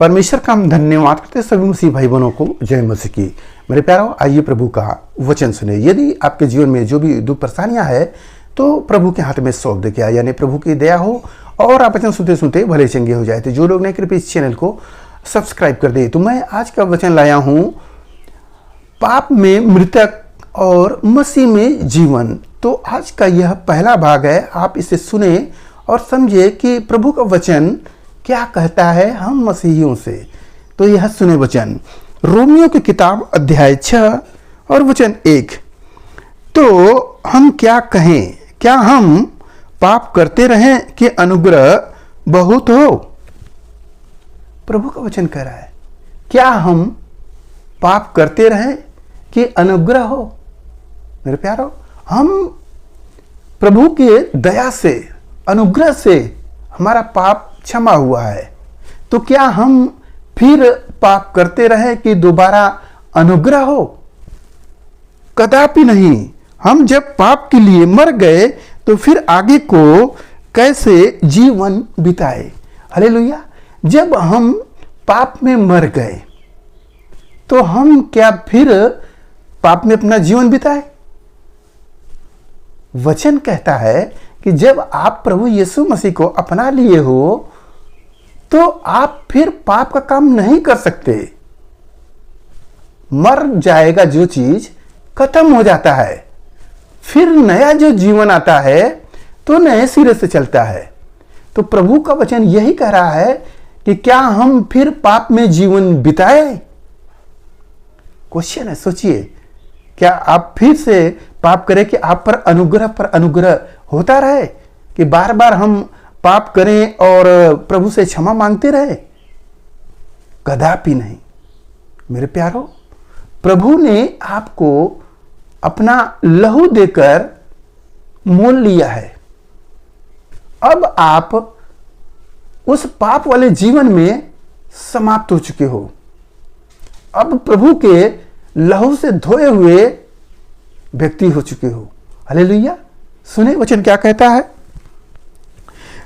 परमेश्वर का हम धन्यवाद करते सभी मसीह भाई बहनों को जय मसीह की। मेरे प्यारों, आइए प्रभु का वचन सुने। यदि आपके जीवन में जो भी दुख परेशानियां है तो प्रभु के हाथ में सौंप दे, क्या यानी प्रभु की दया हो और आप वचन सुनते सुनते भले चंगे हो जाए। तो जो लोग नहीं कृपया इस चैनल को सब्सक्राइब कर दे। तो मैं आज का वचन लाया हूँ, पाप में मृतक और मसीह में जीवन। तो आज का यह पहला भाग है, आप इसे सुने और समझे कि प्रभु का वचन क्या कहता है हम मसीहियों से। तो यह सुने वचन, रोमियो की किताब अध्याय 6 और वचन 1। तो हम क्या कहें, क्या हम पाप करते रहें कि अनुग्रह बहुत हो? प्रभु का वचन कह रहा है, क्या हम पाप करते रहें कि अनुग्रह हो? मेरे प्यारो, हम प्रभु के दया से, अनुग्रह से हमारा पाप क्षमा हुआ है, तो क्या हम फिर पाप करते रहे कि दोबारा अनुग्रह हो? कदापि नहीं। हम जब पाप के लिए मर गए तो फिर आगे को कैसे जीवन बिताए? हालेलुया। जब हम पाप में मर गए तो हम क्या फिर पाप में अपना जीवन बिताए? वचन कहता है कि जब आप प्रभु यीशु मसीह को अपना लिए हो तो आप फिर पाप का काम नहीं कर सकते। मर जाएगा जो चीज, खत्म हो जाता है, फिर नया जो जीवन आता है तो नए सिरे से चलता है। तो प्रभु का वचन यही कह रहा है कि क्या हम फिर पाप में जीवन बिताए? क्वेश्चन है, सोचिए, क्या आप फिर से पाप करें कि आप पर अनुग्रह होता रहे, कि बार बार हम पाप करें और प्रभु से क्षमा मांगते रहे? कदापि नहीं। मेरे प्यारो, प्रभु ने आपको अपना लहू देकर मोल लिया है। अब आप उस पाप वाले जीवन में समाप्त हो चुके हो। अब प्रभु के लहू से धोए हुए व्यक्ति हो चुके हो। हालेलुया। सुने वचन क्या कहता है,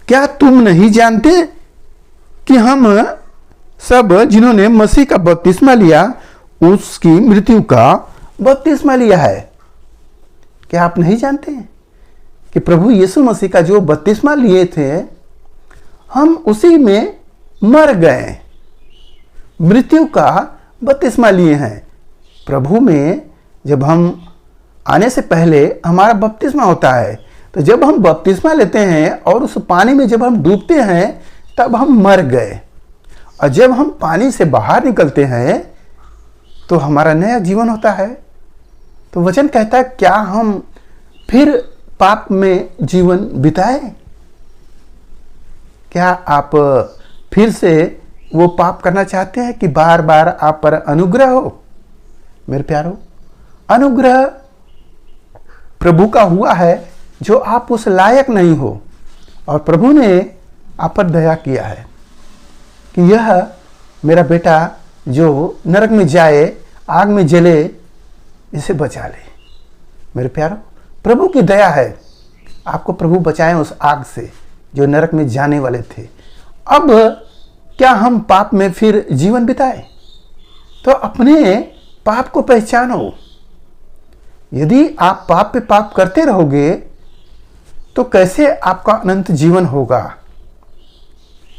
क्या तुम नहीं जानते कि हम सब जिन्होंने मसीह का बपतिस्मा लिया उसकी मृत्यु का बपतिस्मा लिया है? क्या आप नहीं जानते कि प्रभु यीशु मसीह का जो बपतिस्मा लिए थे हम उसी में मर गए, मृत्यु का बपतिस्मा लिए हैं। प्रभु में जब हम आने से पहले हमारा बपतिस्मा होता है, तो जब हम बपतिस्मा लेते हैं और उस पानी में जब हम डूबते हैं तब हम मर गए, और जब हम पानी से बाहर निकलते हैं तो हमारा नया जीवन होता है। तो वचन कहता है, क्या हम फिर पाप में जीवन बिताए? क्या आप फिर से वो पाप करना चाहते हैं कि बार बार आप पर अनुग्रह हो? मेरे प्यारो, अनुग्रह प्रभु का हुआ है जो आप उस लायक नहीं हो, और प्रभु ने आप पर दया किया है कि यह मेरा बेटा जो नरक में जाए, आग में जले, इसे बचा ले। मेरे प्यारो, प्रभु की दया है, आपको प्रभु बचाएं उस आग से जो नरक में जाने वाले थे। अब क्या हम पाप में फिर जीवन बिताए? तो अपने पाप को पहचानो। यदि आप पाप पे पाप करते रहोगे तो कैसे आपका अनंत जीवन होगा,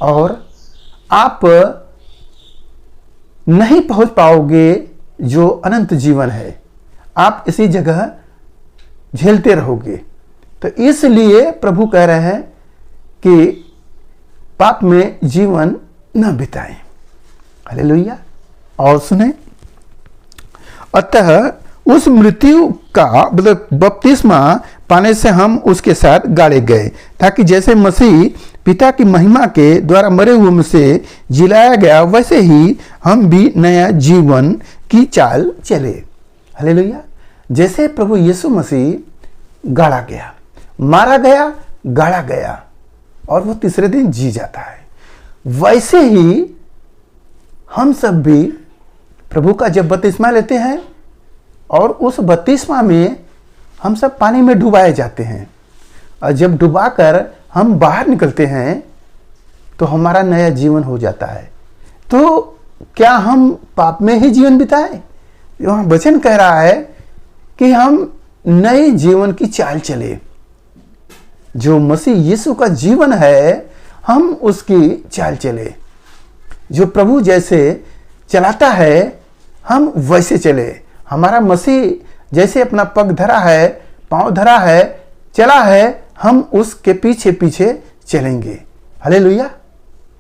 और आप नहीं पहुंच पाओगे जो अनंत जीवन है। आप इसी जगह झेलते रहोगे। तो इसलिए प्रभु कह रहे हैं कि पाप में जीवन न बिताएं। हालेलुया। और सुने, अतः उस मृत्यु का मतलब बपतिस्मा पाने से हम उसके साथ गाड़े गए, ताकि जैसे मसीह पिता की महिमा के द्वारा मरे हुए में से जिलाया गया, वैसे ही हम भी नया जीवन की चाल चले। हालेलुया। जैसे प्रभु यीशु मसीह गाड़ा गया, मारा गया, गाड़ा गया, और वो तीसरे दिन जी जाता है, वैसे ही हम सब भी प्रभु का जब बपतिस्मा लेते हैं और उस बपतिस्मा में हम सब पानी में डुबाए जाते हैं, और जब डुबाकर हम बाहर निकलते हैं तो हमारा नया जीवन हो जाता है। तो क्या हम पाप में ही जीवन बिताएं? वहां वचन कह रहा है कि हम नए जीवन की चाल चले। जो मसीह यीशु का जीवन है, हम उसकी चाल चले। जो प्रभु जैसे चलाता है, हम वैसे चले। हमारा मसीह जैसे अपना पग धरा है, पांव धरा है, चला है, हम उसके पीछे पीछे चलेंगे। हालेलुया।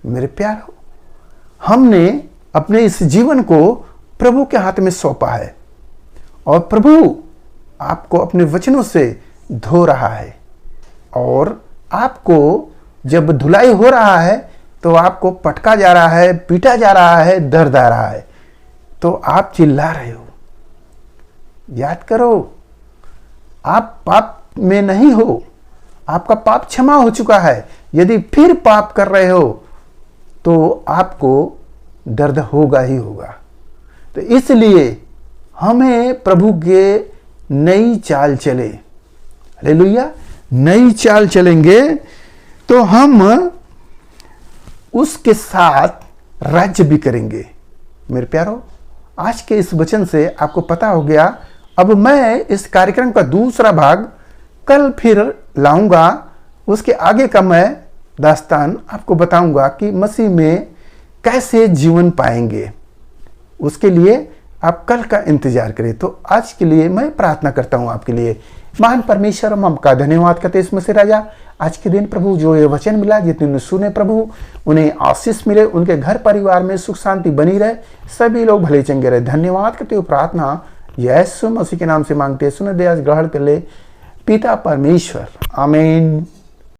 मेरे प्यारो, हमने अपने इस जीवन को प्रभु के हाथ में सौंपा है और प्रभु आपको अपने वचनों से धो रहा है। और आपको जब धुलाई हो रहा है तो आपको पटका जा रहा है, पीटा जा रहा है, दर्द आ रहा है, तो आप चिल्ला रहे हो। याद करो, आप पाप में नहीं हो, आपका पाप क्षमा हो चुका है। यदि फिर पाप कर रहे हो तो आपको दर्द होगा ही होगा। तो इसलिए हमें प्रभु के नई चाल चले। हालेलुया। नई चाल चलेंगे तो हम उसके साथ राज्य भी करेंगे। मेरे प्यारो, आज के इस वचन से आपको पता हो गया। अब मैं इस कार्यक्रम का दूसरा भाग कल फिर लाऊंगा। उसके आगे का मैं दास्तान आपको बताऊंगा कि मसीह में कैसे जीवन पाएंगे। उसके लिए आप कल का इंतजार करें। तो आज के लिए मैं प्रार्थना करता हूं आपके लिए। महान परमेश्वर, हम आपका धन्यवाद करते हैं इस मसीह राजा, आज के दिन प्रभु जो ये वचन मिला, जितने सुने प्रभु, उन्हें आशीष मिले, उनके घर परिवार में सुख शांति बनी रहे, सभी लोग भले चंगे रहे। धन्यवाद करते हुए प्रार्थना यीशु मसीह के नाम से मांगते हैं। सुने दयास ग्रहण कर ले पिता परमेश्वर। आमीन।